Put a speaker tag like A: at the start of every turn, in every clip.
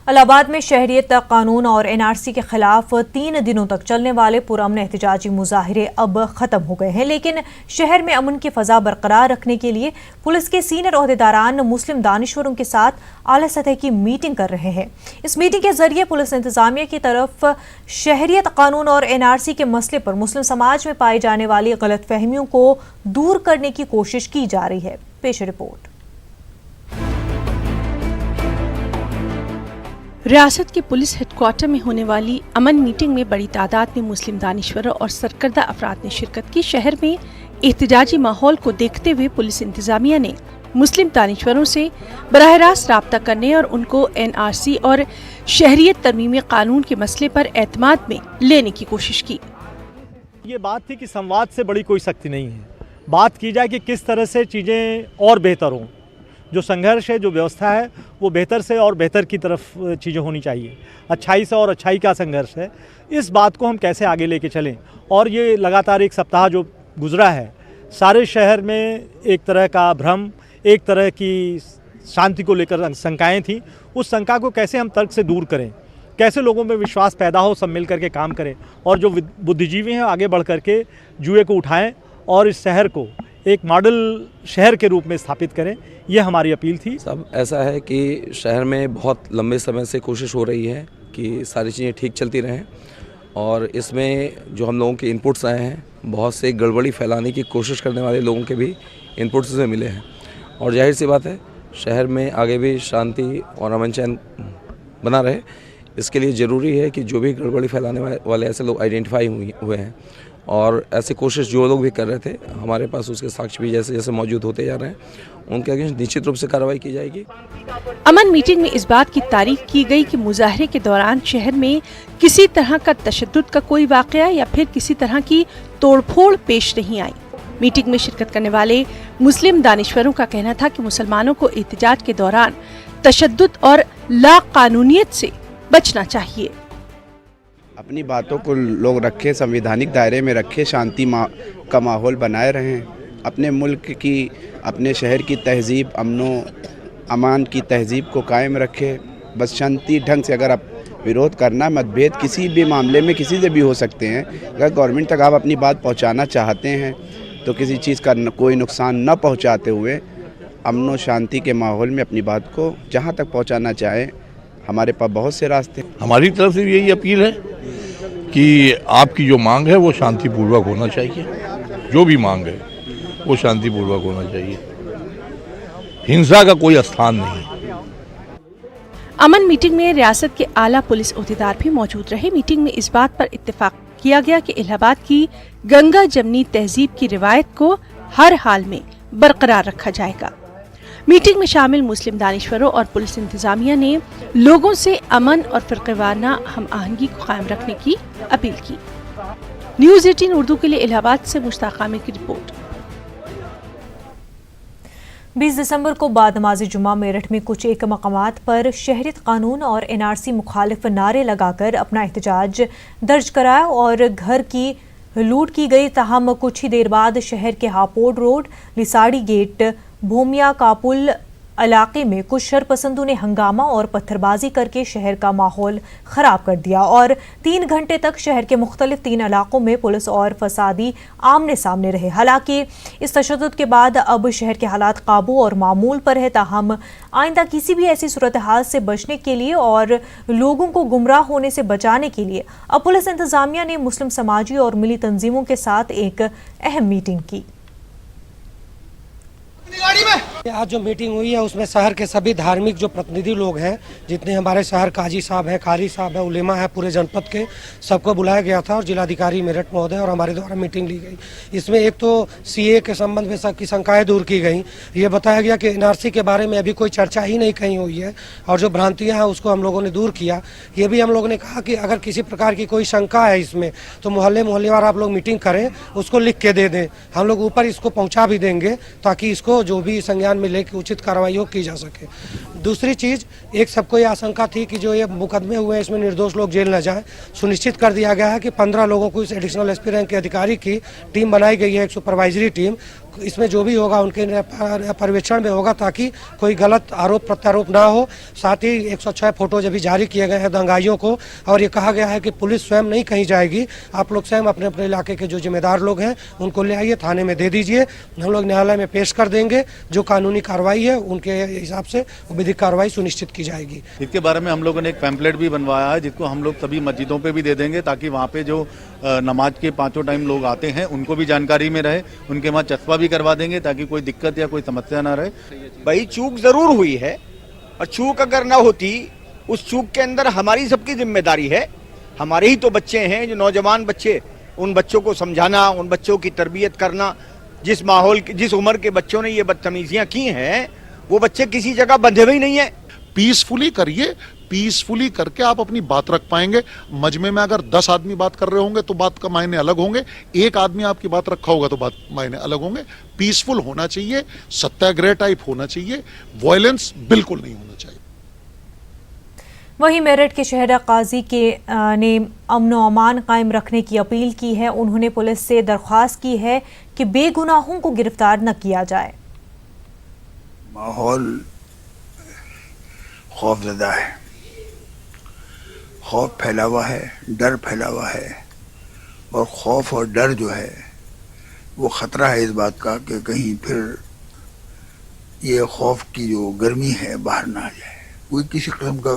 A: इलाहाबाद में शहरियत कानून और एनआरसी के खिलाफ 3 दिनों तक चलने वाले पुरअमन एहतजाजी मुजाहिरे अब खत्म हो गए हैं, लेकिन शहर में अमन की फजा बरकरार रखने के लिए पुलिस के सीनियर ओहदेदारान मुस्लिम दानिश्वरों के साथ आला सतह की मीटिंग कर रहे हैं। इस मीटिंग के जरिए पुलिस इंतजामिया की तरफ शहरियत कानून और एनआरसी के मसले पर मुस्लिम समाज में पाई जाने वाली गलतफहमियों को दूर करने की कोशिश की जा रही है। पेश रिपोर्ट।
B: रियासत के पुलिस हेडक्वार्टर में होने वाली अमन मीटिंग में बड़ी तादाद में मुस्लिम दानिश्वरों और सरकर्दा अफराद ने शिरकत की। शहर में एहतजाजी माहौल को देखते हुए पुलिस इंतजामिया ने मुस्लिम दानिश्वरों से बराह रास्त राब्ता करने और उनको एनआरसी और शहरियत तरमीमी कानून के मसले पर एतमाद में लेने की कोशिश की।
C: ये बात थी कि संवाद से बड़ी कोई सख्ती नहीं है, बात की जाए कि किस तरह से चीज़ें और बेहतर हों। जो संघर्ष है, जो व्यवस्था है, वो बेहतर से और बेहतर की तरफ चीज़ें होनी चाहिए। अच्छाई से और अच्छाई का संघर्ष है, इस बात को हम कैसे आगे लेके चलें। और ये लगातार एक सप्ताह जो गुजरा है, सारे शहर में एक तरह का भ्रम, एक तरह की शांति को लेकर शंकाएँ थी। उस शंका को कैसे हम तर्क से दूर करें, कैसे लोगों में विश्वास पैदा हो, सब मिल करके काम करें और जो बुद्धिजीवी हैं आगे बढ़ करके जुए को उठाएं और इस शहर को एक मॉडल शहर के रूप में स्थापित करें। ये हमारी अपील थी।
D: सब ऐसा है कि शहर में बहुत लंबे समय से कोशिश हो रही है कि सारी चीज़ें ठीक चलती रहें और इसमें जो हम लोगों के इनपुट्स आए हैं, बहुत से गड़बड़ी फैलाने की कोशिश करने वाले लोगों के भी इनपुट्स से मिले हैं और जाहिर सी बात है शहर में आगे भी शांति और अमन चैन बना रहे। इसके लिए ज़रूरी है कि जो भी गड़बड़ी फैलाने वाले ऐसे लोग आइडेंटिफाई हुए हैं और ऐसी कोशिश जो लोग भी कर रहे थे, हमारे पास उसके साक्ष्य भी जैसे जैसे मौजूद होते जा रहे हैं, उनके अगेंस्ट निश्चित रूप से कार्रवाई की जाएगी।
B: अमन मीटिंग में इस बात की तारीफ की गई कि मुजाहरे के दौरान शहर में किसी तरह का तशद्दुद का कोई वाकया या फिर किसी तरह की तोड़फोड़ पेश नहीं आई। मीटिंग में शिरकत करने वाले मुस्लिम दानिश्वरों का कहना था कि मुसलमानों को एहतजाज के दौरान तशद्दुद और लाकानूनियत से बचना चाहिए।
E: अपनी बातों को लोग रखें, संवैधानिक दायरे में रखें, शांति का माहौल बनाए रहें। अपने मुल्क की, अपने शहर की तहजीब, अमान की तहजीब को कायम रखें। बस शांति ढंग से अगर आप विरोध करना, मतभेद किसी भी मामले में किसी से भी हो सकते हैं। अगर गवर्नमेंट तक आप अपनी बात पहुंचाना चाहते हैं तो किसी चीज़ का कोई नुकसान न पहुंचाते हुए अमन और शांति के माहौल में अपनी बात को जहां तक पहुंचाना चाहें। हमारे पास बहुत से रास्ते।
F: हमारी तरफ से यही अपील है कि आपकी जो मांग है वो शांतिपूर्वक होना चाहिए। जो भी मांग है वो शांतिपूर्वक होना चाहिए, हिंसा का कोई स्थान नहीं।
B: अमन मीटिंग में रियासत के आला पुलिस ओहदेदार भी मौजूद रहे। मीटिंग में इस बात पर इत्तेफाक किया गया कि इलाहाबाद की गंगा जमनी तहजीब की रिवायत को हर हाल में बरकरार रखा जाएगा। मीटिंग में शामिल मुस्लिम दानिश्वरों और पुलिस इंतजामिया ने लोगों से अमन और फिरक़ेवाराना हम आहंगी को कायम रखने की अपील की। न्यूज़ 18 उर्दू के लिए इलाहाबाद से मुश्ताक आमिर की रिपोर्ट।
A: 20 दिसंबर को बाद नमाज़ी जुमा मेरठ में कुछ एक मकामात पर शहरियत कानून और एनआरसी मुखालिफ नारे लगाकर अपना एहतजाज दर्ज कराया और घर की लूट की गई। ताहम कुछ ही देर बाद शहर के हापोड रोड, लिसाड़ी गेट, भूमिया कापुल इलाके में कुछ शरपसंदों ने हंगामा और पत्थरबाजी करके शहर का माहौल खराब कर दिया और 3 घंटे तक शहर के मुख्तलिफ 3 इलाकों में पुलिस और फसादी आमने सामने रहे। हालांकि इस तशद्दुद के बाद अब शहर के हालात काबू और मामूल पर है। ताहम आइंदा किसी भी ऐसी सूरत हाल से बचने के लिए और लोगों को गुमराह होने से बचाने के लिए अब पुलिस इंतजामिया ने मुस्लिम समाजी और मिली तंजीमों के साथ एक अहम मीटिंग की।
G: आज जो मीटिंग हुई है उसमें शहर के सभी धार्मिक जो प्रतिनिधि लोग हैं, जितने हमारे शहर काजी साहब हैं, कारी साहब हैं, उलेमा है, पूरे जनपद के सबको बुलाया गया था और जिलाधिकारी मेरठ महोदय और हमारे द्वारा मीटिंग ली गई। इसमें एक तो सीए के संबंध में सबकी शंकाएं दूर की गई। ये बताया गया कि एनआरसी के बारे में अभी कोई चर्चा ही नहीं कहीं हुई है और जो भ्रांतियाँ हैं उसको हम लोगों ने दूर किया। ये भी हम लोगों ने कहा कि अगर किसी प्रकार की कोई शंका है इसमें तो मोहल्लेवार आप लोग मीटिंग करें, उसको लिख के दे दें, हम लोग ऊपर इसको पहुँचा भी देंगे ताकि इसको जो भी संज्ञान में लेकर उचित कार्रवाई की जा सके। दूसरी चीज़, एक सबको ये आशंका थी कि जो ये मुकदमे हुए हैं इसमें निर्दोष लोग जेल न जाएं। सुनिश्चित कर दिया गया है कि 15 लोगों को इस एडिशनल एसपी रैंक के अधिकारी की टीम बनाई गई है, एक सुपरवाइजरी टीम। इसमें जो भी होगा उनके पर्यवेक्षण में होगा, ताकि कोई गलत आरोप प्रत्यारोप ना हो। साथ ही 106 फोटोज अभी जारी किए गए हैं दंगाइयों को, और ये कहा गया है कि पुलिस स्वयं नहीं कहीं जाएगी, आप लोग स्वयं अपने अपने इलाके के जो जिम्मेदार लोग हैं उनको ले आइए, थाने में दे दीजिए, हम लोग न्यायालय में पेश कर देंगे। जो कानूनी कार्रवाई है उनके हिसाब से विधिक कार्रवाई सुनिश्चित की जाएगी।
H: इसके बारे में हम लोगों ने एक पैम्पलेट भी बनवाया है, जिसको हम लोग सभी मस्जिदों पे भी दे देंगे, ताकि वहाँ पे जो नमाज के 5 टाइम लोग आते हैं उनको भी जानकारी में रहे, उनके वहाँ चस्पा भी करवा देंगे ताकि कोई दिक्कत या कोई समस्या ना रहे।
I: भाई चूक जरूर हुई है, और चूक अगर ना होती, उस चूक के अंदर हमारी सबकी जिम्मेदारी है। हमारे ही तो बच्चे हैं, जो नौजवान बच्चे, उन बच्चों को समझाना, उन बच्चों की तरबियत करना। जिस माहौल, जिस उम्र के बच्चों ने ये बदतमीजियां की हैं, वो बच्चे किसी जगह बंधे हुए ही नहीं है।
J: पीसफुली करिए, पीसफुली करके आप अपनी बात रख पाएंगे। मजमे में अगर 10 आदमी बात कर रहे होंगे तो बात का मायने अलग होंगे, एक आदमी आपकी बात रखा होगा तो बात मायने अलग होंगे। पीसफुल होना चाहिए, सत्याग्रह टाइप होना चाहिए, वायलेंस बिल्कुल नहीं होना चाहिए।
A: वहीं मेरठ के शहर काजी ने अमन व अमान कायम रखने की अपील की है। उन्होंने पुलिस से दरख्वास्त की है कि बेगुनाहों को गिरफ्तार न किया जाए।
K: माहौल खौफजदा है, खौफ फैला हुआ है, डर फैला हुआ है, और खौफ और डर जो है वो ख़तरा है इस बात का कि कहीं फिर ये खौफ की जो गर्मी है बाहर ना आ जाए। कोई किसी किस्म का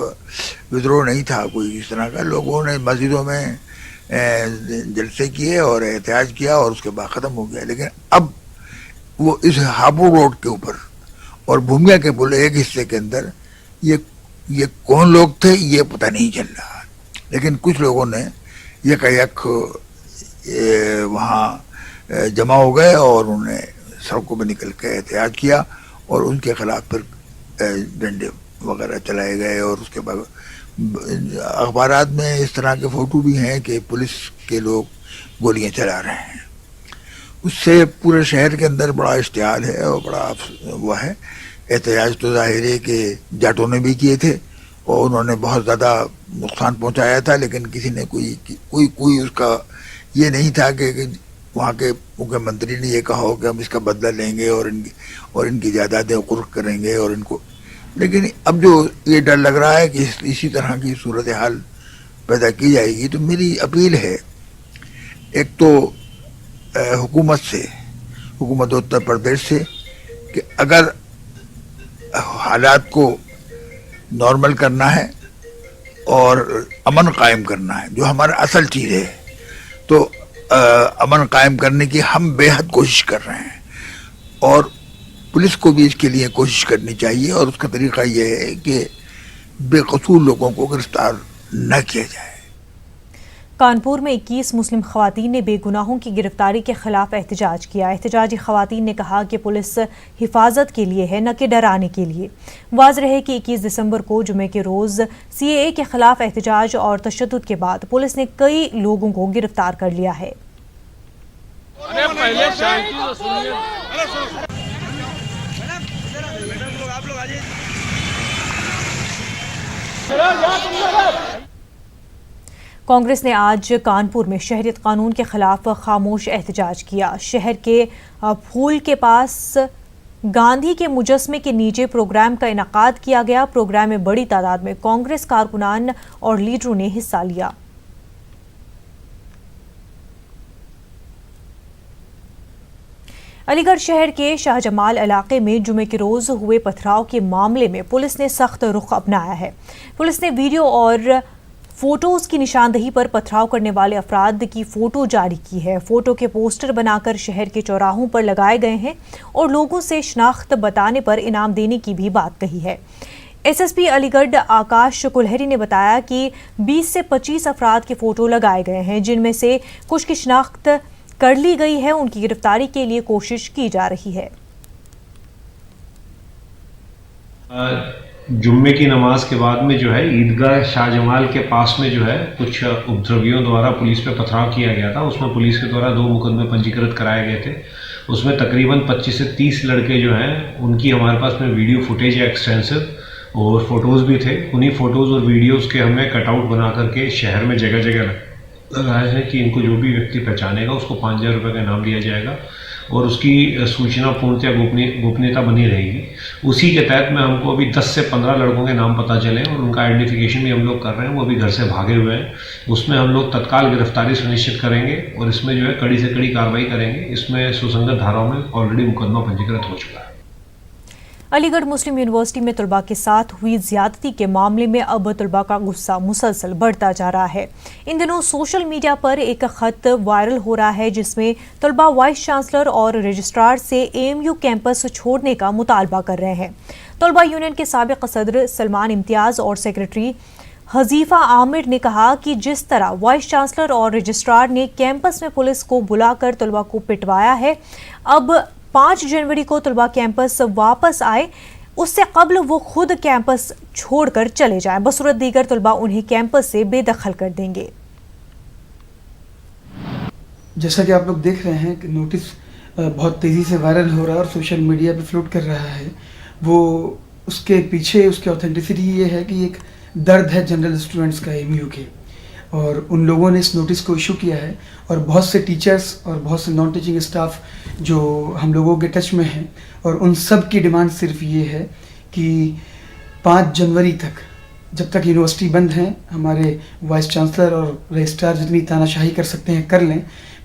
K: विद्रोह नहीं था, कोई इस तरह का। लोगों ने मस्जिदों में जलसे किए और एहतजाज किया और उसके बाद ख़त्म हो गया। लेकिन अब वो इस हापुड़ रोड के ऊपर और भूमिया के पुल एक हिस्से के अंदर ये कौन लोग थे ये पता नहीं चल रहा, लेकिन कुछ लोगों ने यकायक वहाँ जमा हो गए और उन्होंने सड़कों पर निकल के एहतजाज किया और उनके खिलाफ फिर डंडे वगैरह चलाए गए। और उसके बाद अखबारात में इस तरह के फ़ोटो भी हैं कि पुलिस के लोग गोलियां चला रहे हैं। उससे पूरे शहर के अंदर बड़ा इश्तिहाल है और बड़ा वो है। एहतजाज तो जाहिर है कि जाटों ने भी किए थे और उन्होंने बहुत ज़्यादा नुकसान पहुंचाया था, लेकिन किसी ने कोई उसका ये नहीं था कि वहाँ के मुख्यमंत्री ने ये कहा हो कि हम इसका बदला लेंगे और इनकी जायदादें कुर्क करेंगे और इनको। लेकिन अब जो ये डर लग रहा है कि इसी तरह की सूरत हाल पैदा की जाएगी, तो मेरी अपील है एक तो हुकूमत उत्तर प्रदेश से कि अगर हालात को नॉर्मल करना है और अमन कायम करना है, जो हमारा असल चीज़ है, तो अमन कायम करने की हम बेहद कोशिश कर रहे हैं और पुलिस को भी इसके लिए कोशिश करनी चाहिए। और उसका तरीका यह है कि बेकसूर लोगों को गिरफ्तार न किया जाए।
A: कानपुर में 21 मुस्लिम खवातीन ने बेगुनाहों की गिरफ्तारी के खिलाफ एहतजाज किया। एहतजाजी खवातीन ने कहा कि पुलिस हिफाजत के लिए है, न कि डराने के लिए। वाज़ रहे कि 21 दिसंबर को जुमे के रोज़ CAA के खिलाफ एहतजाज और तशद्दुद के बाद पुलिस ने कई लोगों को गिरफ्तार कर लिया है। कांग्रेस ने आज कानपुर में शहरियत कानून के खिलाफ खामोश एहतजाज किया। शहर के फूल के पास गांधी के मुजस्मे के नीचे प्रोग्राम का इनेकाद किया गया। प्रोग्राम में बड़ी तादाद में कांग्रेस कारकुनान और लीडरों ने हिस्सा लिया। अलीगढ़ शहर के शाहजमाल इलाके में जुमे के रोज हुए पथराव के मामले में पुलिस ने सख्त रुख अपनाया है। पुलिस ने वीडियो और फोटोज की निशानदही पर पथराव करने वाले अफराद की फोटो जारी की है। फोटो के पोस्टर बनाकर शहर के चौराहों पर लगाए गए हैं और लोगों से शनाख्त बताने पर इनाम देने की भी बात कही है। SSP अलीगढ़ आकाश कुल्हरी ने बताया कि 20 से 25 अफराद के फोटो लगाए गए हैं, जिनमें से कुछ की शनाख्त कर ली गई है। उनकी गिरफ्तारी के लिए कोशिश की जा रही है।
L: जुम्मे की नमाज के बाद में जो है ईदगाह शाहजमाल के पास में जो है कुछ उपद्रवियों द्वारा पुलिस पे पथराव किया गया था। उसमें पुलिस के द्वारा 2 मुकदमे पंजीकृत कराए गए थे। उसमें तकरीबन 25 से 30 लड़के जो हैं उनकी हमारे पास में वीडियो फुटेज है एक्सटेंसिव, और फोटोज़ भी थे। उन्हीं फ़ोटोज़ और वीडियोज़ के हमने कटआउट बना करके शहर में जगह जगह लगाए हैं कि इनको जो भी व्यक्ति पहचानेगा उसको 5000 रुपये का इनाम दिया जाएगा। और उसकी सूचना पूर्णतः गोपनीयता बनी रहेगी। उसी के तहत में हमको अभी 10 से 15 लड़कों के नाम पता चले और उनका आइडेंटिफिकेशन भी हम लोग कर रहे हैं। वो अभी घर से भागे हुए हैं, उसमें हम लोग तत्काल गिरफ्तारी सुनिश्चित करेंगे और इसमें जो है कड़ी से कड़ी कार्रवाई करेंगे। इसमें सुसंगत धाराओं में ऑलरेडी मुकदमा पंजीकृत हो चुका है।
A: अलीगढ़ मुस्लिम यूनिवर्सिटी में तलबा के साथ हुई ज्यादती के मामले में अब तलबा का गुस्सा मुसलसल बढ़ता जा रहा है। इन दिनों सोशल मीडिया पर एक खत वायरल हो रहा है जिसमें तलबा वाइस चांसलर और रजिस्ट्रार से AMU कैंपस छोड़ने का मुतालबा कर रहे हैं। तलबा यूनियन के साबिक सदर सलमान इम्तियाज और सेक्रेटरी हजीफा आमिर ने कहा कि जिस तरह वाइस चांसलर और रजिस्ट्रार ने कैंपस में पुलिस को बुलाकर तलबा को पिटवाया है, अब 5 जनवरी को तलबा कैंपस वापस आए, उससे कबल वो खुद कैंपस छोड़कर चले जाएं, बसूरत दीगर तलबा उन्हें कैंपस से बेदखल कर देंगे।
M: जैसा कि आप लोग देख रहे हैं कि नोटिस बहुत तेज़ी से वायरल हो रहा है और सोशल मीडिया पे फ्लोट कर रहा है। वो उसके पीछे उसकी ऑथेंटिसिटी ये है कि एक दर्द है जनरल स्टूडेंट्स का AMU के, और उन लोगों ने इस नोटिस को इशू किया है और बहुत से टीचर्स और बहुत से नॉन टीचिंग स्टाफ जो हम लोगों के टच में हैं, और उन सब की डिमांड सिर्फ ये है कि 5 जनवरी तक, जब तक यूनिवर्सिटी बंद है, हमारे वाइस चांसलर और रजिस्ट्रार जितनी तानाशाही कर सकते हैं कर लें।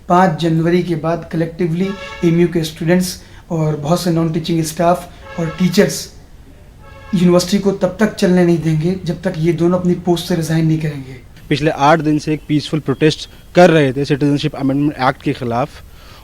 M: 5 जनवरी के बाद कलेक्टिवली AMU के स्टूडेंट्स और बहुत से नॉन टीचिंग स्टाफ और टीचर्स यूनिवर्सिटी को तब तक चलने नहीं देंगे जब तक ये दोनों अपनी पोस्ट से रिज़ाइन नहीं करेंगे।
N: पिछले 8 दिन से एक पीसफुल प्रोटेस्ट कर रहे थे सिटीजनशिप अमेंडमेंट एक्ट के ख़िलाफ़,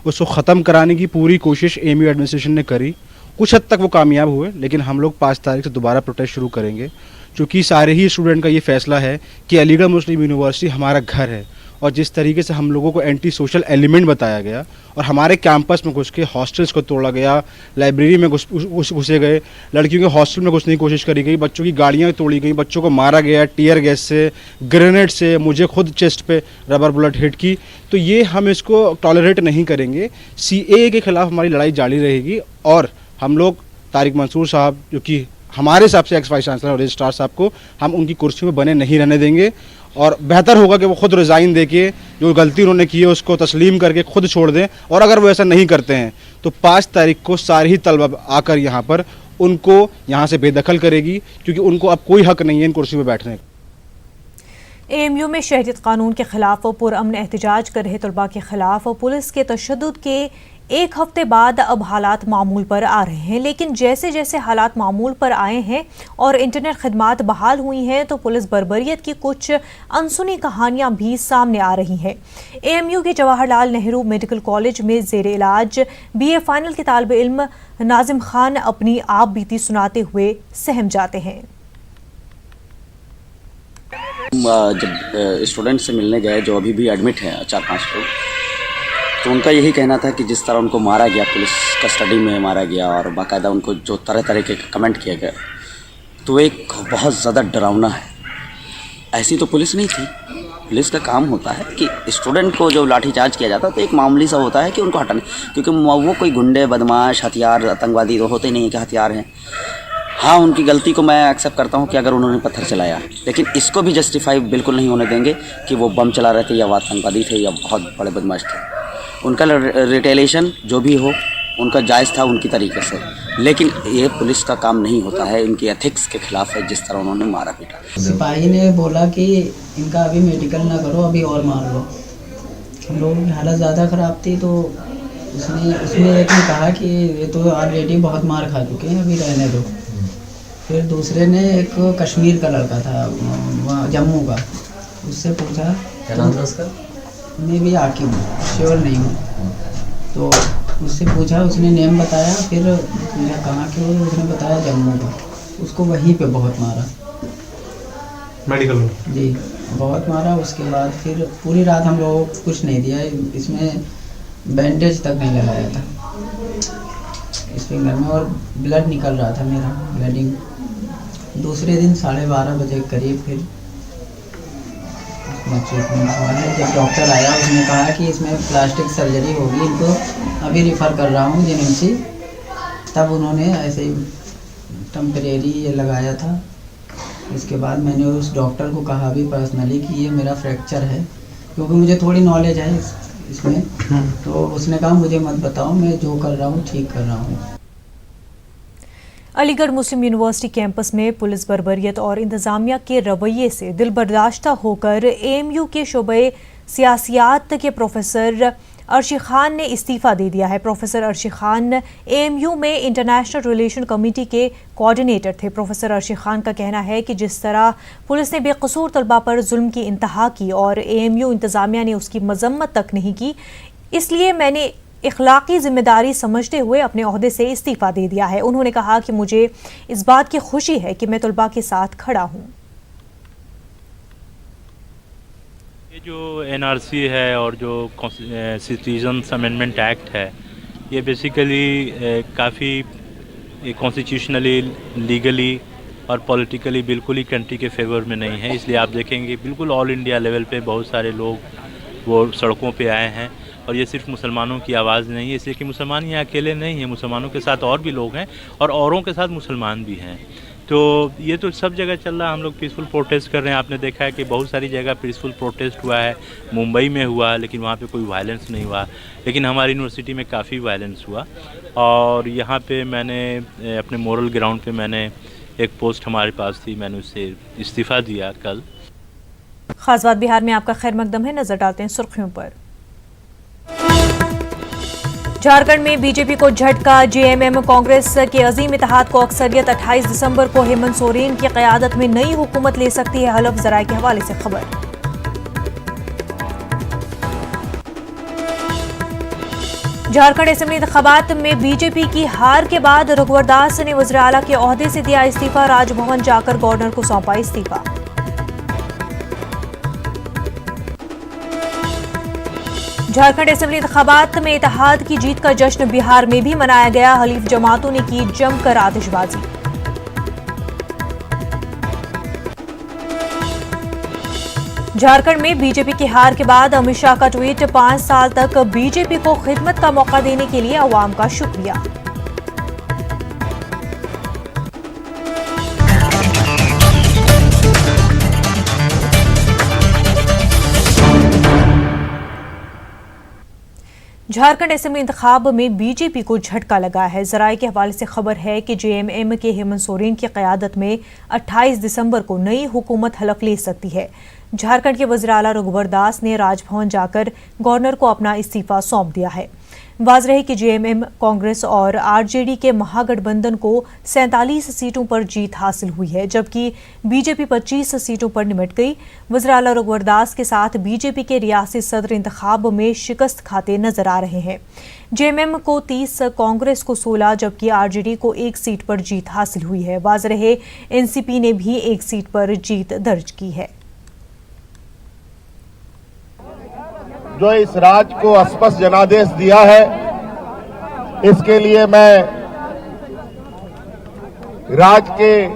N: उसको ख़त्म कराने की पूरी कोशिश AMU एडमिनिस्ट्रेशन ने करी। कुछ हद तक वो कामयाब हुए, लेकिन हम लोग 5 तारीख से दोबारा प्रोटेस्ट शुरू करेंगे, क्योंकि सारे ही स्टूडेंट का ये फैसला है कि अलीगढ़ मुस्लिम यूनिवर्सिटी हमारा घर है। और जिस तरीके से हम लोगों को एंटी सोशल एलिमेंट बताया गया और हमारे कैंपस में घुस के हॉस्टल्स को तोड़ा गया, लाइब्रेरी में घुसे गए, लड़कियों के हॉस्टल में घुसने की कोशिश करी गई, बच्चों की गाड़ियाँ तोड़ी गई, बच्चों को मारा गया टीयर गैस से, ग्रेनेड से, मुझे खुद चेस्ट पे रबर बुलेट हिट की। तो ये हम इसको टॉलरेट नहीं करेंगे। CAA के ख़िलाफ़ हमारी लड़ाई जारी रहेगी और हम लोग तारिक मंसूर साहब, जो कि हमारे हिसाब से एक्स वाइस चांसलर और रजिस्ट्रार साहब को हम उनकी कुर्सी में बने नहीं रहने देंगे, और बेहतर होगा कि वो खुद रिज़ाइन देके जो गलती उन्होंने की है उसको तस्लीम करके खुद छोड़ दें। और अगर वो ऐसा नहीं करते हैं तो 5 तारीख को सारी ही तलबा आकर यहाँ पर उनको यहाँ से बेदखल करेगी, क्योंकि उनको अब कोई हक नहीं है इन कुर्सी में बैठने का।
A: AMU में शहरियत कानून के खिलाफ पुरअमन एहतजाज कर रहे तलबा के खिलाफ पुलिस के तशद्दुद के 1 हफ्ते बाद अब हालात मामूल पर आ रहे हैं, लेकिन जैसे जैसे हालात मामूल पर आए हैं और इंटरनेट खदमात बहाल हुई हैं तो पुलिस बर्बरियत की कुछ अनसुनी कहानियां भी सामने आ रही हैं। AMU के जवाहरलाल नेहरू मेडिकल कॉलेज में ज़ेर इलाज BA फाइनल के तालिब इल्म नाजिम खान अपनी आप बीती सुनाते हुए सहम जाते हैं।
O: जब स्टूडेंट से मिलने गए जो अभी भी एडमिट हैं 4-5 लोग, तो उनका यही कहना था कि जिस तरह उनको मारा गया, पुलिस कस्टडी में मारा गया और बाकायदा उनको जो तरह तरह के कमेंट किए गए, तो एक बहुत ज़्यादा डरावना है। ऐसी तो पुलिस नहीं थी। पुलिस का काम होता है कि स्टूडेंट को जो लाठीचार्ज किया जाता है तो एक मामूली सा होता है कि उनको हटाने, क्योंकि वो कोई गुंडे, बदमाश, हथियार, आतंकवादी तो होते नहीं है कि हथियार हैं। हाँ, उनकी गलती को मैं एक्सेप्ट करता हूँ कि अगर उन्होंने पत्थर चलाया, लेकिन इसको भी जस्टिफाई बिल्कुल नहीं होने देंगे कि वो बम चला रहे थे या वो आतंकवादी थे या बहुत बड़े बदमाश थे। उनका रिटेलिएशन जो भी हो उनका जायज़ था उनकी तरीके से, लेकिन ये पुलिस का काम नहीं होता है, इनकी एथिक्स के खिलाफ है जिस तरह उन्होंने मारा पीटा।
P: सिपाही ने बोला कि इनका अभी मेडिकल ना करो, अभी और मार लो। हम लोगों की हालत ज़्यादा ख़राब थी, तो उसने एक ने कहा कि ये तो ऑलरेडी बहुत मार खा चुके हैं, अभी रहने दो। फिर दूसरे ने, एक कश्मीर का लड़का था वहाँ जम्मू का, उससे पूछा, क्या नाम था उसका? मैं भी आकिब श्योर नहीं हूँ। तो उससे पूछा, उसने नेम बताया, फिर पूछा कहाँ के हो, उसने बताया जम्मू का। उसको वहीं पे बहुत मारा,
Q: मेडिकल में
P: जी बहुत मारा। उसके बाद फिर पूरी रात हम लोगों को कुछ नहीं दिया, इसमें बैंडेज तक नहीं लगाया था इस फिंगर में, और ब्लड निकल रहा था मेरा, ब्लडिंग। दूसरे दिन 12:30 बजे करीब फिर जब डॉक्टर आया उसने कहा कि इसमें प्लास्टिक सर्जरी होगी, इनको अभी रिफ़र कर रहा हूँ JNMC। तब उन्होंने ऐसे ही टेम्परेरी ये लगाया था। इसके बाद मैंने उस डॉक्टर को कहा भी पर्सनली कि ये मेरा फ्रैक्चर है, क्योंकि मुझे थोड़ी नॉलेज है इसमें। तो उसने कहा मुझे मत बताओ, मैं जो कर रहा हूँ ठीक कर रहा हूँ।
A: अलीगढ़ मुस्लिम यूनिवर्सिटी कैंपस में पुलिस बर्बरियत और इंतजामिया के रवैये से दिलबर्दाश्ता होकर एएमयू के शोबे सियासियात के प्रोफेसर अर्शी खान ने इस्तीफा दे दिया है। प्रोफेसर अर्शी खान एएमयू में इंटरनेशनल रिलेशन कमेटी के कोऑर्डिनेटर थे। प्रोफेसर अर्शी खान का कहना है कि जिस तरह पुलिस ने बेकसूर तलबा पर जुल्म की इंतहा की और एएमयू इंतजामिया ने उसकी मजम्मत तक नहीं की, इसलिए मैंने इखलाकी जिम्मेदारी समझते हुए अपने ओहदे से इस्तीफा दे दिया है। उन्होंने कहा कि मुझे इस बात की खुशी है कि मैं तलबा के साथ खड़ा हूँ।
R: ये जो एनआरसी है और जो सिटीजन्स अमेंडमेंट एक्ट है, ये बेसिकली काफ़ी कॉन्स्टिट्यूशनली, लीगली और पॉलिटिकली बिल्कुल ही कंट्री के फेवर में नहीं है। इसलिए आप देखेंगे बिल्कुल ऑल इंडिया लेवल पे बहुत सारे लोग वो सड़कों पे आए हैं। और ये सिर्फ मुसलमानों की आवाज़ नहीं है, इसलिए कि मुसलमान यहाँ अकेले नहीं हैं, मुसलमानों के साथ और भी लोग हैं और औरों के साथ मुसलमान भी हैं। तो ये तो सब जगह चल रहा है। हम लोग पीसफुल प्रोटेस्ट कर रहे हैं। आपने देखा है कि बहुत सारी जगह पीसफुल प्रोटेस्ट हुआ है। मुंबई में हुआ लेकिन वहाँ पे कोई वायलेंस नहीं हुआ, लेकिन हमारी यूनिवर्सिटी में काफ़ी वायलेंस हुआ। और यहाँ पे मैंने अपने मोरल ग्राउंड पे मैंने एक पोस्ट हमारे पास थी, मैंने उससे इस्तीफ़ा दिया कल।
A: खास बात बिहार में आपका खैर मकदम है। नजर डालते हैं सुर्खियों पर। झारखंड में बीजेपी को झटका। जेएमएम कांग्रेस के अजीम इत्तेहाद को अक्सरियत। 28 दिसंबर को हेमंत सोरेन की क़यादत में नई हुकूमत ले सकती है हलफ। ज़राए के हवाले से खबर। झारखंड असेंबली इंतखाबात में बीजेपी की हार के बाद रघुवर दास ने वज़ीर आला के ओहदे से दिया इस्तीफा। राजभवन जाकर गवर्नर को सौंपा इस्तीफा। झारखंड असेंबली इंतखाबात में इत्तेहाद की जीत का जश्न बिहार में भी मनाया गया। हलीफ जमातों ने की जमकर आतिशबाजी। झारखंड में बीजेपी की हार के बाद अमित शाह का ट्वीट। 5 साल तक बीजेपी को खिदमत का मौका देने के लिए अवाम का शुक्रिया। झारखंड असेंबली इंतखाब में बीजेपी को झटका लगा है। ज़राए के हवाले से खबर है कि जेएमएम के हेमंत सोरेन की क़यादत में 28 दिसंबर को नई हुकूमत हलफ ले सकती है। झारखंड के वज़ीर आला रघुवर दास ने राजभवन जाकर गवर्नर को अपना इस्तीफा सौंप दिया है। वाज़ेह है कि जेएमएम, कांग्रेस और आरजेडी के महागठबंधन को 47 सीटों पर जीत हासिल हुई है, जबकि बीजेपी 25 सीटों पर निमट गई। वज़ीर आला रघुवर दास के साथ बीजेपी के रियासती सदर इंतखाब में शिकस्त खाते नजर आ रहे हैं। जेएमएम को 30, कांग्रेस को 16 जबकि आरजेडी को 1 सीट पर जीत हासिल हुई है। वाज़ेह है एनसीपी ने भी 1 सीट पर जीत दर्ज की है।
S: जो इस राज्य को स्पष्ट जनादेश दिया है, इसके लिए मैं राज्य के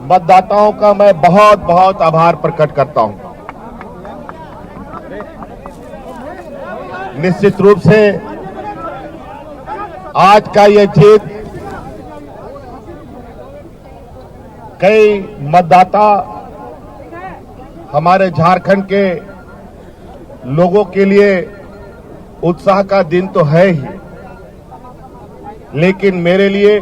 S: मतदाताओं का मैं बहुत बहुत आभार प्रकट करता हूं। निश्चित रूप से आज का ये जीत कई मतदाता, हमारे झारखंड के लोगों के लिए उत्साह का दिन तो है ही, लेकिन मेरे लिए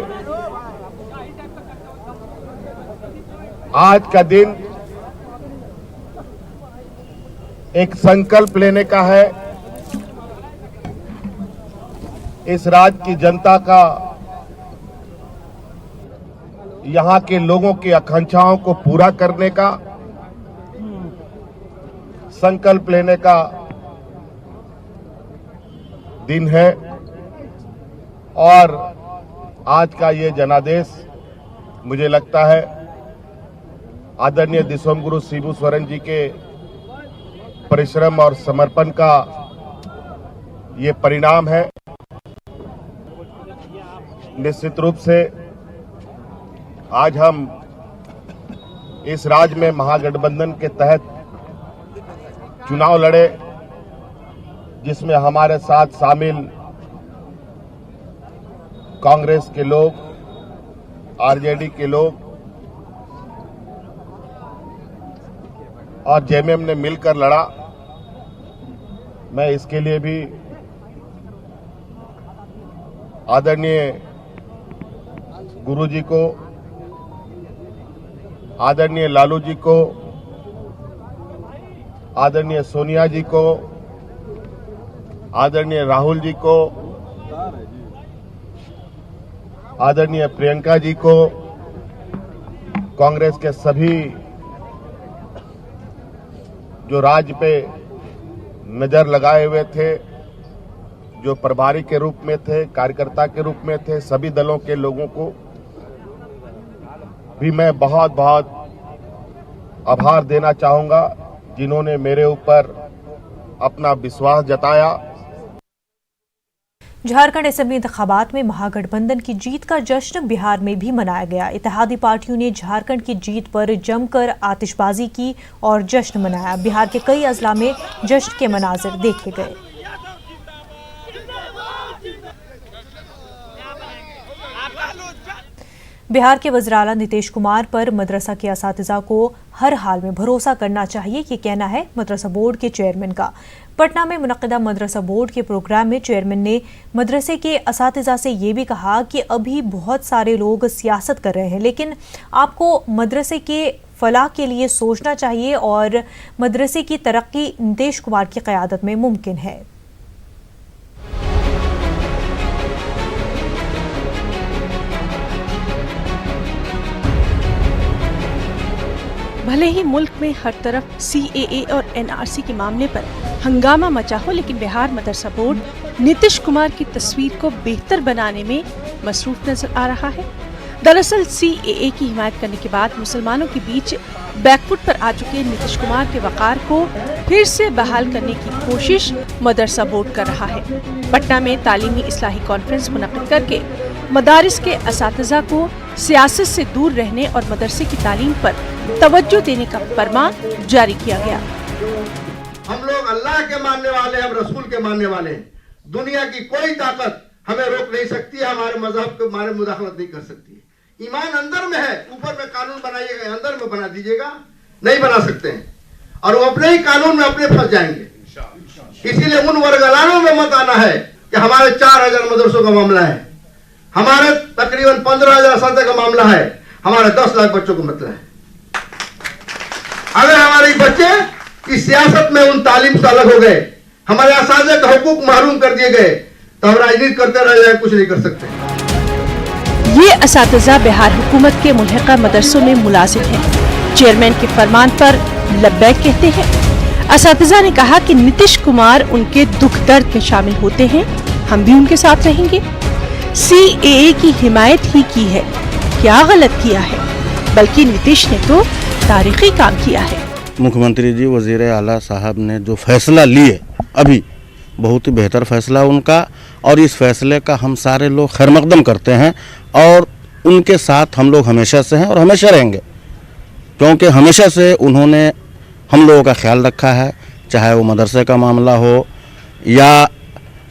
S: आज का दिन एक संकल्प लेने का है। इस राज्य की जनता का, यहां के लोगों की आकांक्षाओं को पूरा करने का संकल्प लेने का दिन है। और आज का ये जनादेश मुझे लगता है आदरणीय दिसोमगुरु शिबू सोरेन जी के परिश्रम और समर्पण का ये परिणाम है। निश्चित रूप से आज हम इस राज्य में महागठबंधन के तहत चुनाव लड़े, जिसमें हमारे साथ शामिल कांग्रेस के लोग, आरजेडी के लोग और जेएमएम ने मिलकर लड़ा। मैं इसके लिए भी आदरणीय गुरुजी को, आदरणीय लालू जी को, आदरणीय सोनिया जी को, आदरणीय राहुल जी को, आदरणीय प्रियंका जी को, कांग्रेस के सभी जो राज्य पे नजर लगाए हुए थे, जो प्रभारी के रूप में थे, कार्यकर्ता के रूप में थे, सभी दलों के लोगों को भी मैं बहुत बहुत आभार देना चाहूंगा, जिन्होंने मेरे ऊपर अपना विश्वास जताया।
A: झारखंड असेंबली इंतखाबात में महागठबंधन की जीत का जश्न बिहार में भी मनाया गया। इत्तेहादी पार्टियों ने झारखंड की जीत पर जमकर आतिशबाजी की और जश्न मनाया। बिहार के कई अजला में जश्न के मनाजिर देखे गए। बिहार के वज़ीर-ए-आला नीतीश कुमार पर मदरसा के असातिज़ा को हर हाल में भरोसा करना चाहिए, ये कहना है मदरसा बोर्ड के चेयरमैन का। पटना में मुनक़्क़िदा मदरसा बोर्ड के प्रोग्राम में चेयरमैन ने मदरसे के असातिज़ा से ये भी कहा कि अभी बहुत सारे लोग सियासत कर रहे हैं, लेकिन आपको मदरसे के फलाह के लिए सोचना चाहिए और मदरसे की तरक्की नीतीश कुमार की क़यादत में मुमकिन है।
B: भले ही मुल्क में हर तरफ CAA और NRC के मामले पर हंगामा मचा हो, लेकिन बिहार मदरसा बोर्ड नीतीश कुमार की तस्वीर को बेहतर बनाने में मसरूफ नजर आ रहा है। दरअसल CAA की हिमायत करने के बाद मुसलमानों के बीच बैकफुट पर आ चुके नीतीश कुमार के वकार को फिर से बहाल करने की कोशिश मदरसा बोर्ड कर रहा है। पटना में तालीमी इस्लाही कॉन्फ्रेंस मुनक़्क़िद करके मदारिस के असातिज़ा को सियासत से दूर रहने और मदरसे की तालीम पर तवज्जो देने का फरमान जारी किया गया।
S: हम लोग अल्लाह के मानने वाले, हम रसूल के मानने वाले हैं। दुनिया की कोई ताकत हमें रोक नहीं सकती है, हमारे मजहब के हमारे मुदाखलत नहीं कर सकती है। ईमान अंदर में है, ऊपर में कानून बनाइएगा, अंदर में बना दीजिएगा, नहीं बना सकते हैं और वो अपने ही कानून में अपने फंस जाएंगे। इसीलिए उन वर्गलानों में मत आना है कि हमारे 4000 मदरसों का मामला है, हमारे तकरीबन 15,000 असातिज़ा का मामला है, हमारे 10 लाख बच्चों को मतलब है। अगर हमारे बच्चे इस सियासत में उन तालीम से अलग हो गए, हमारे असातिज़ा का हुकूक महरूम कर दिए गए, तो हम राजनीति करते रह जाए, कुछ नहीं कर सकते।
B: ये असातिज़ा बिहार हुकूमत के मुल्हिका मदरसों में मुलाजिम हैं। चेयरमैन के फरमान पर लब्बैक कहते हैं। असातिज़ा ने कहा कि नीतीश कुमार उनके दुख दर्द में शामिल होते हैं, हम भी उनके साथ रहेंगे। CAA की हिमायत ही की है, क्या गलत किया है? बल्कि नीतीश ने तो तारीखी काम किया है।
T: मुख्यमंत्री जी, वज़ीर-ए-आला साहब ने जो फैसला लिए, अभी बहुत ही बेहतर फैसला उनका, और इस फैसले का हम सारे लोग खैर मकदम करते हैं और उनके साथ हम लोग हमेशा से हैं और हमेशा रहेंगे, क्योंकि हमेशा से उन्होंने हम लोगों का ख्याल रखा है, चाहे वो मदरसे का मामला हो या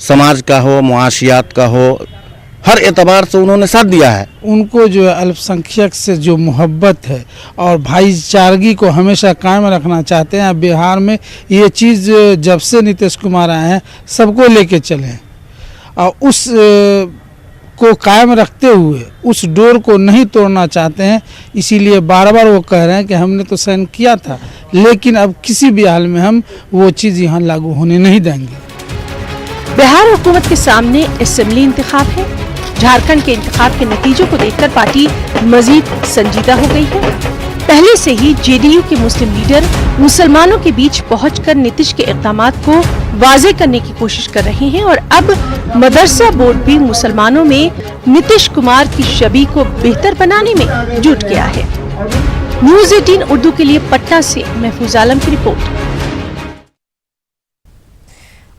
T: समाज का हो, मुआशियात का हो, हर एतबार से उन्होंने साथ दिया है।
U: उनको जो अल्पसंख्यक से जो मोहब्बत है और भाईचारगी को हमेशा कायम रखना चाहते हैं। बिहार में ये चीज़ जब से नीतीश कुमार आए हैं सबको लेके चले हैं और उस को कायम रखते हुए उस डोर को नहीं तोड़ना चाहते हैं। इसीलिए बार बार वो कह रहे हैं कि हमने तो साइन किया था, लेकिन अब किसी भी हाल में हम वो चीज़ यहाँ लागू होने नहीं देंगे।
B: बिहार हुकूमत के सामने असेंबली इंतखाब है। झारखंड के इंतखाब के नतीजों को देखकर पार्टी मजीद संजीदा हो गई है। पहले से ही JDU के मुस्लिम लीडर मुसलमानों के बीच पहुंचकर नीतीश के इक़दामात को वाज़े करने की कोशिश कर रहे हैं और अब मदरसा बोर्ड भी मुसलमानों में नीतीश कुमार की छवि को बेहतर बनाने में जुट गया है। न्यूज़ 18 उर्दू के लिए पटना से महफूज आलम की रिपोर्ट।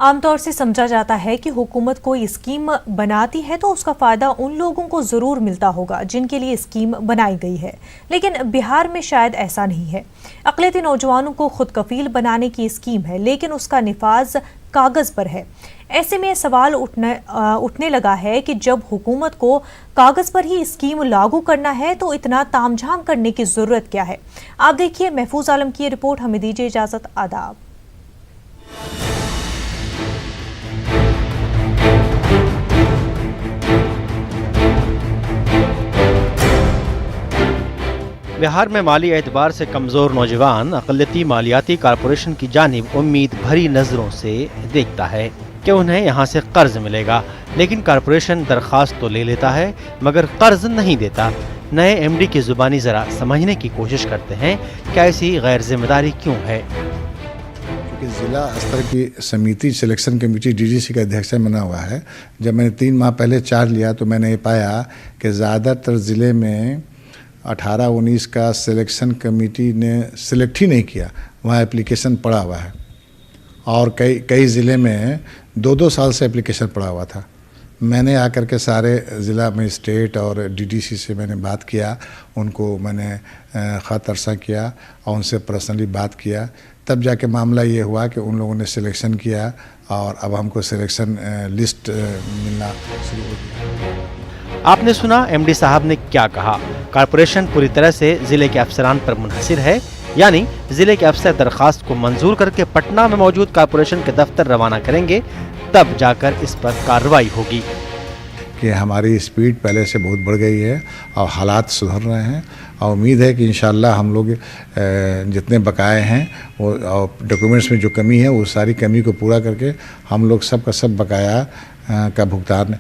A: आमतौर से समझा जाता है कि हुकूमत कोई स्कीम बनाती है तो उसका फ़ायदा उन लोगों को ज़रूर मिलता होगा जिनके लिए स्कीम बनाई गई है, लेकिन बिहार में शायद ऐसा नहीं है। अक़लियती नौजवानों को खुद कफील बनाने की स्कीम है, लेकिन उसका निफाज कागज़ पर है। ऐसे में सवाल उठने लगा है कि जब हुकूमत को कागज़ पर ही स्कीम लागू करना है तो इतना तामझाम करने की ज़रूरत क्या है। आप देखिए महफूज आलम की रिपोर्ट। हमें दीजिए इजाज़त। आदाब।
C: बिहार में माली एतबार से कमज़ोर नौजवान अक़लियती मालियाती कॉरपोरेशन की जानिब उम्मीद भरी नज़रों से देखता है कि उन्हें यहाँ से कर्ज मिलेगा, लेकिन कॉरपोरेशन दरख्वास्त तो ले लेता है मगर कर्ज नहीं देता। नए एमडी की ज़ुबानी ज़रा समझने की कोशिश करते हैं कि ऐसी गैर जिम्मेदारी क्यों है।
V: क्योंकि ज़िला स्तर की समिति सिलेक्शन कमेटी डीडीसी का अध्यक्ष बना हुआ है। जब मैंने 3 माह पहले चार्ज लिया तो मैंने ये पाया कि ज़्यादातर ज़िले में 18-19 का सिलेक्शन कमेटी ने सिलेक्ट ही नहीं किया, वहाँ एप्लीकेशन पड़ा हुआ है और कई ज़िले में 2-2 साल से एप्लीकेशन पड़ा हुआ था। मैंने आकर के सारे ज़िला मजिस्ट्रेट और डीडीसी से मैंने बात किया, उनको मैंने ख़त अरसा किया और उनसे पर्सनली बात किया, तब जाके मामला ये हुआ कि उन लोगों ने सिलेक्शन किया और अब हमको सिलेक्शन लिस्ट मिलना शुरू हो गया।
C: आपने सुना एमडी साहब ने क्या कहा। कॉरपोरेशन पूरी तरह से ज़िले के अफसरान पर मुनहसिर है, यानी ज़िले के अफसर दरख्वास्त को मंजूर करके पटना में मौजूद कॉरपोरेशन के दफ्तर रवाना करेंगे, तब जाकर इस पर कार्रवाई होगी।
V: कि हमारी स्पीड पहले से बहुत बढ़ गई है और हालात सुधर रहे हैं और उम्मीद है कि इंशाल्लाह हम लोग जितने बकाए हैं वो और डॉक्यूमेंट्स में जो कमी है वो सारी कमी को पूरा करके हम लोग सब का सब बकाया का भुगतान